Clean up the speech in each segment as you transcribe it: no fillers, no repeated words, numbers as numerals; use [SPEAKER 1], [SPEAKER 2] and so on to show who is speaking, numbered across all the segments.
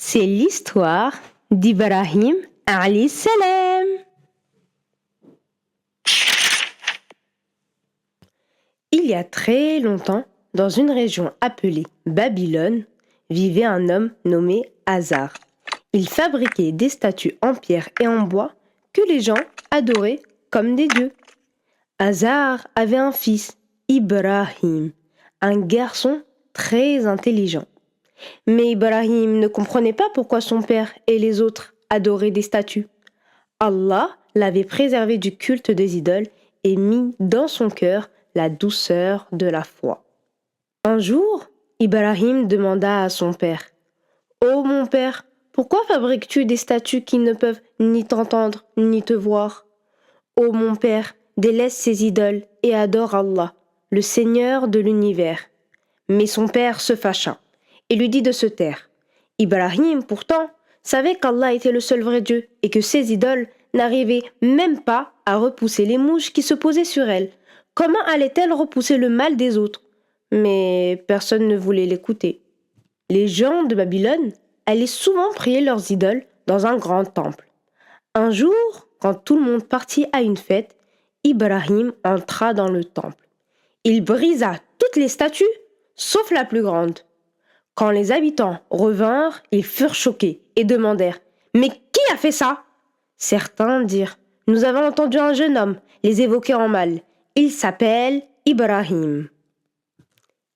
[SPEAKER 1] C'est l'histoire d'Ibrahim alayhi salam. Il y a très longtemps, dans une région appelée Babylone, vivait un homme nommé Hazar. Il fabriquait des statues en pierre et en bois que les gens adoraient comme des dieux. Hazar avait un fils, Ibrahim, un garçon très intelligent. Mais Ibrahim ne comprenait pas pourquoi son père et les autres adoraient des statues. Allah l'avait préservé du culte des idoles et mis dans son cœur la douceur de la foi. Un jour, Ibrahim demanda à son père: « Oh mon père, pourquoi fabriques-tu des statues qui ne peuvent ni t'entendre ni te voir? Oh mon père, délaisse ces idoles et adore Allah, le Seigneur de l'univers. » Mais son père se fâcha et lui dit de se taire. Ibrahim, pourtant, savait qu'Allah était le seul vrai Dieu et que ses idoles n'arrivaient même pas à repousser les mouches qui se posaient sur elles. Comment allaient-elles repousser le mal des autres? Mais personne ne voulait l'écouter. Les gens de Babylone allaient souvent prier leurs idoles dans un grand temple. Un jour, quand tout le monde partit à une fête, Ibrahim entra dans le temple. Il brisa toutes les statues, sauf la plus grande. Quand les habitants revinrent, ils furent choqués et demandèrent: « Mais qui a fait ça ?» Certains dirent: « Nous avons entendu un jeune homme les évoquer en mal. Il s'appelle Ibrahim. »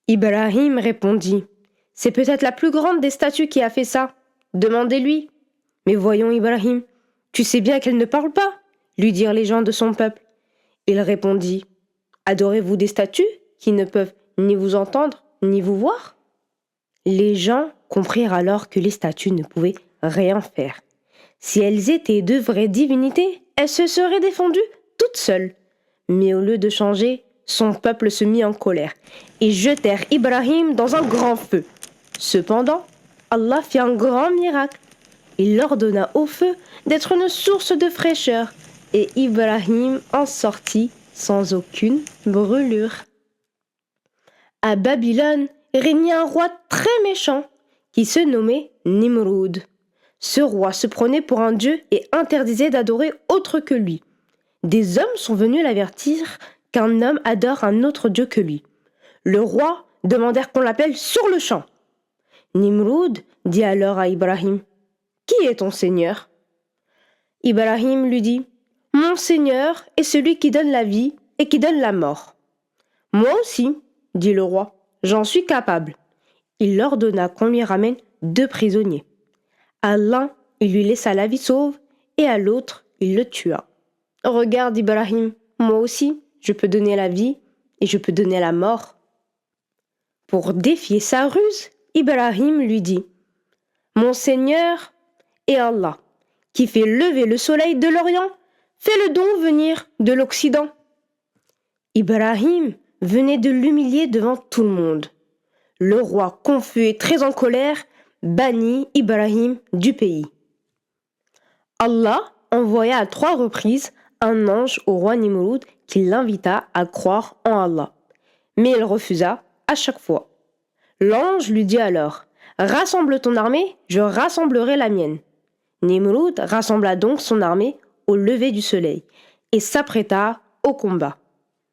[SPEAKER 1] Ibrahim répondit: « C'est peut-être la plus grande des statues qui a fait ça. Demandez-lui. » « Mais voyons, Ibrahim, tu sais bien qu'elle ne parle pas, » lui dirent les gens de son peuple. Il répondit: « Adorez-vous des statues qui ne peuvent ni vous entendre ni vous voir ?» Les gens comprirent alors que les statues ne pouvaient rien faire. Si elles étaient de vraies divinités, elles se seraient défendues toutes seules. Mais au lieu de changer, son peuple se mit en colère et jetèrent Ibrahim dans un grand feu. Cependant, Allah fit un grand miracle. Il ordonna au feu d'être une source de fraîcheur et Ibrahim en sortit sans aucune brûlure. À Babylone régnait un roi très méchant qui se nommait Nimrud. Ce roi se prenait pour un dieu et interdisait d'adorer autre que lui. Des hommes sont venus l'avertir qu'un homme adore un autre dieu que lui. Le roi demandèrent qu'on l'appelle sur le champ. Nimrud dit alors à Ibrahim: « Qui est ton seigneur ?» Ibrahim lui dit: « Mon seigneur est celui qui donne la vie et qui donne la mort. »« Moi aussi, » dit le roi, « j'en suis capable. » Il ordonna qu'on lui ramène 2 prisonniers. À l'un, il lui laissa la vie sauve et à l'autre, il le tua. « Regarde Ibrahim, moi aussi, je peux donner la vie et je peux donner la mort. » Pour défier sa ruse, Ibrahim lui dit: « Mon seigneur est Allah, qui fait lever le soleil de l'Orient, fais-le donc venir de l'Occident. » Ibrahim venait de l'humilier devant tout le monde. Le roi, confus et très en colère, bannit Ibrahim du pays. Allah envoya à 3 reprises un ange au roi Nimrud qui l'invita à croire en Allah. Mais il refusa à chaque fois. L'ange lui dit alors: « Rassemble ton armée, je rassemblerai la mienne. » Nimrud rassembla donc son armée au lever du soleil et s'apprêta au combat.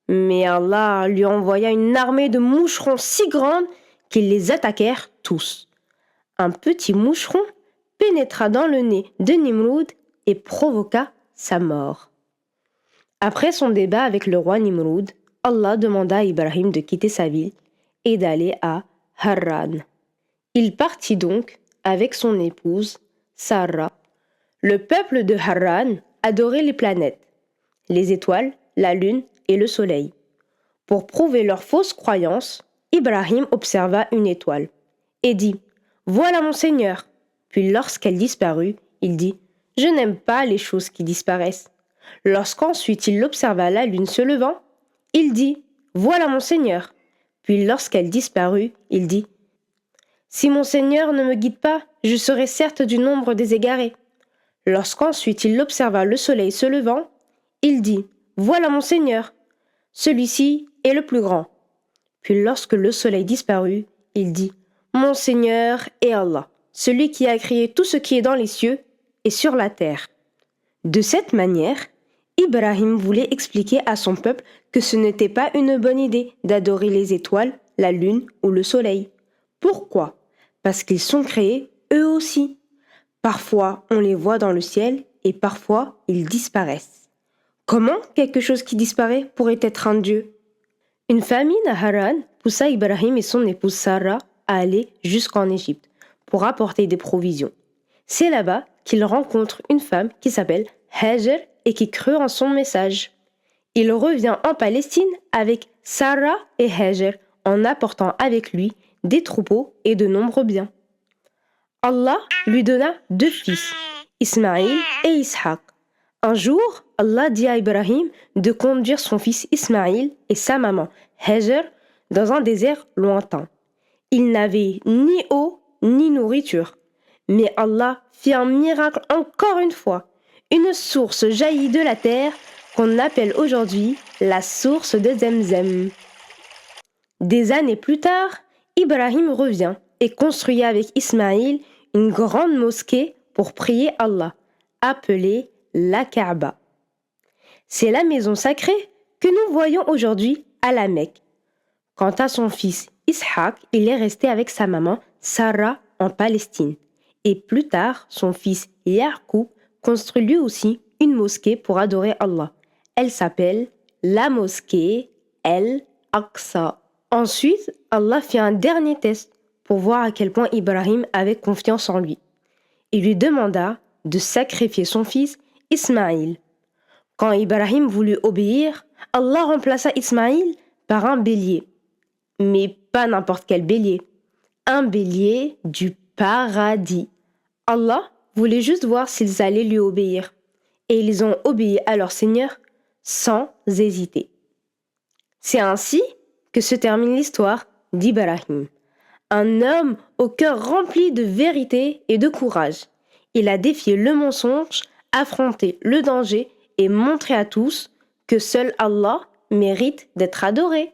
[SPEAKER 1] Mais Allah lui envoya une armée de moucherons si grande qu'ils les attaquèrent tous. Un petit moucheron pénétra dans le nez de Nimrud et provoqua sa mort. Après son débat avec le roi Nimrud, Allah demanda à Ibrahim de quitter sa ville et d'aller à Harran. Il partit donc avec son épouse, Sarah. Le peuple de Harran adorait les planètes, les étoiles, la lune et le soleil. Pour prouver leur fausse croyance, Ibrahim observa une étoile et dit: « Voilà mon Seigneur. » Puis lorsqu'elle disparut, il dit: « Je n'aime pas les choses qui disparaissent. » Lorsqu'ensuite il observa la lune se levant, il dit: « Voilà mon Seigneur. » Puis lorsqu'elle disparut, il dit: « Si mon Seigneur ne me guide pas, je serai certes du nombre des égarés. » Lorsqu'ensuite il observa le soleil se levant, il dit: « Voilà mon Seigneur. Celui-ci est le plus grand. » Puis lorsque le soleil disparut, il dit: « Mon Seigneur est Allah, celui qui a créé tout ce qui est dans les cieux et sur la terre. De cette manière, Ibrahim voulait expliquer à son peuple que ce n'était pas une bonne idée d'adorer les étoiles, la lune ou le soleil. Pourquoi? Parce qu'ils sont créés eux aussi. Parfois, on les voit dans le ciel et parfois, ils disparaissent. Comment quelque chose qui disparaît pourrait être un dieu? Une famine à Haran poussa Ibrahim et son épouse Sarah à aller jusqu'en Égypte pour apporter des provisions. C'est là-bas qu'ils rencontrent une femme qui s'appelle Hajar et qui crut en son message. Il revient en Palestine avec Sarah et Hajar en apportant avec lui des troupeaux et de nombreux biens. Allah lui donna 2 fils, Ismaïl et Ishaq. Un jour, Allah dit à Ibrahim de conduire son fils Ismaïl et sa maman Hajar dans un désert lointain. Ils n'avaient ni eau ni nourriture. Mais Allah fit un miracle encore une fois. Une source jaillit de la terre qu'on appelle aujourd'hui la source de Zemzem. Des années plus tard, Ibrahim revient et construit avec Ismaïl une grande mosquée pour prier Allah, appelée la Kaaba. C'est la maison sacrée que nous voyons aujourd'hui à la Mecque. Quant à son fils Ishaq, il est resté avec sa maman Sarah en Palestine. Et plus tard, son fils Yaqub construit lui aussi une mosquée pour adorer Allah. Elle s'appelle la mosquée El-Aqsa. Ensuite, Allah fit un dernier test pour voir à quel point Ibrahim avait confiance en lui. Il lui demanda de sacrifier son fils Ismaïl. Quand Ibrahim voulut obéir, Allah remplaça Ismaïl par un bélier. Mais pas n'importe quel bélier. Un bélier du paradis. Allah voulait juste voir s'ils allaient lui obéir. Et ils ont obéi à leur Seigneur sans hésiter. C'est ainsi que se termine l'histoire d'Ibrahim. Un homme au cœur rempli de vérité et de courage. Il a défié le mensonge, affronté le danger et montré à tous que seul Allah mérite d'être adoré.